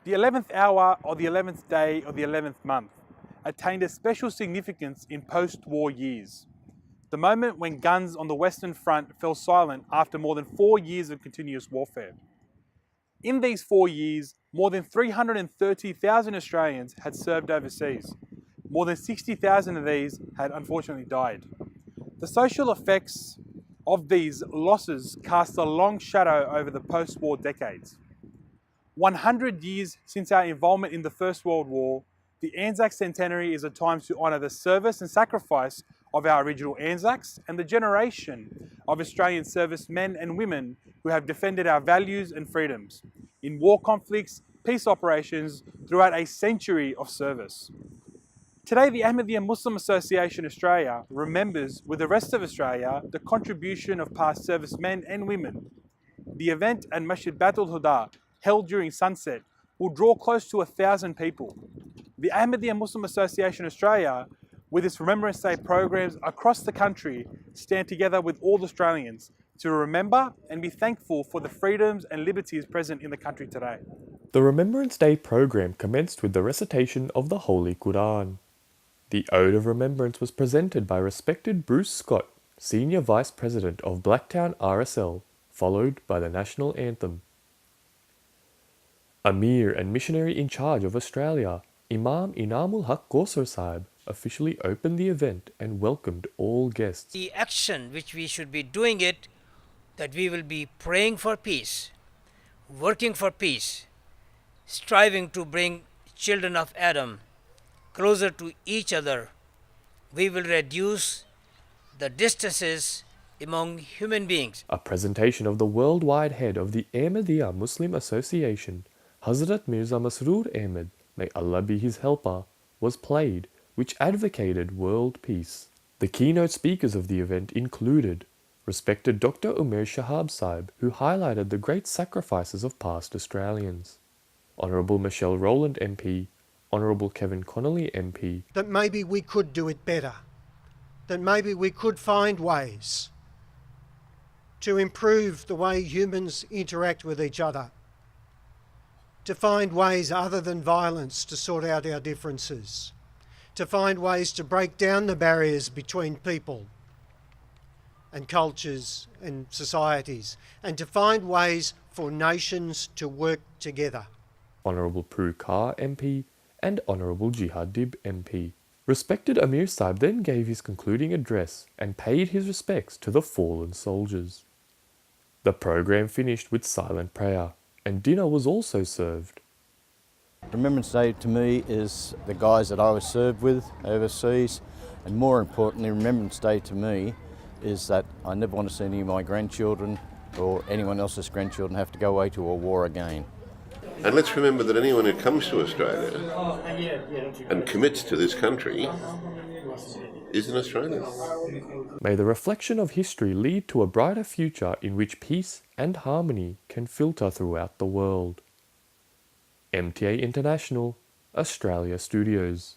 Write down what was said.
The 11th hour or the 11th day of the 11th month attained a special significance in post-war years. The moment when guns on the Western Front fell silent after more than 4 years of continuous warfare. In these 4 years, more than 330,000 Australians had served overseas. More than 60,000 of these had unfortunately died. The social effects of these losses cast a long shadow over the post-war decades. 100 years since our involvement in the First World War, the Anzac Centenary is a time to honour the service and sacrifice of our original Anzacs and the generation of Australian servicemen and women who have defended our values and freedoms in war conflicts, peace operations throughout a century of service. Today, the Ahmadiyya Muslim Association Australia remembers, with the rest of Australia, the contribution of past servicemen and women. The event at Masjid Batul Huda, held during sunset, will draw close to 1,000 people. The Ahmadiyya Muslim Association Australia, with its Remembrance Day programs across the country, stand together with all Australians to remember and be thankful for the freedoms and liberties present in the country today. The Remembrance Day program commenced with the recitation of the Holy Quran. The Ode of Remembrance was presented by respected Bruce Scott, Senior Vice President of Blacktown RSL, followed by the National Anthem. Amir and Missionary in Charge of Australia, Imam Inamul Haq Gosar Sahib, officially opened the event and welcomed all guests. The action which we should be doing it, that we will be praying for peace, working for peace, striving to bring children of Adam closer to each other. We will reduce the distances among human beings. A presentation of the worldwide head of the Ahmadiyya Muslim Association, Hazrat Mirza Masroor Ahmed, may Allah be his helper, was played, which advocated world peace. The keynote speakers of the event included respected Dr. Umair Shahab Sahib, who highlighted the great sacrifices of past Australians, Honourable Michelle Rowland MP, Honourable Kevin Connolly MP, that maybe we could do it better, that maybe we could find ways to improve the way humans interact with each other, to find ways other than violence to sort out our differences, to find ways to break down the barriers between people and cultures and societies, and to find ways for nations to work together. Honourable Prue Carr MP and Honourable Jihad Dib MP. Respected Amir Sahib then gave his concluding address and paid his respects to the fallen soldiers. The program finished with silent prayer, and dinner was also served. Remembrance Day to me is the guys that I was served with overseas, and more importantly, Remembrance Day to me is that I never want to see any of my grandchildren or anyone else's grandchildren have to go away to a war again. And let's remember that anyone who comes to Australia and commits to this country is an Australian. May the reflection of history lead to a brighter future in which peace and harmony can filter throughout the world. MTA International, Australia Studios.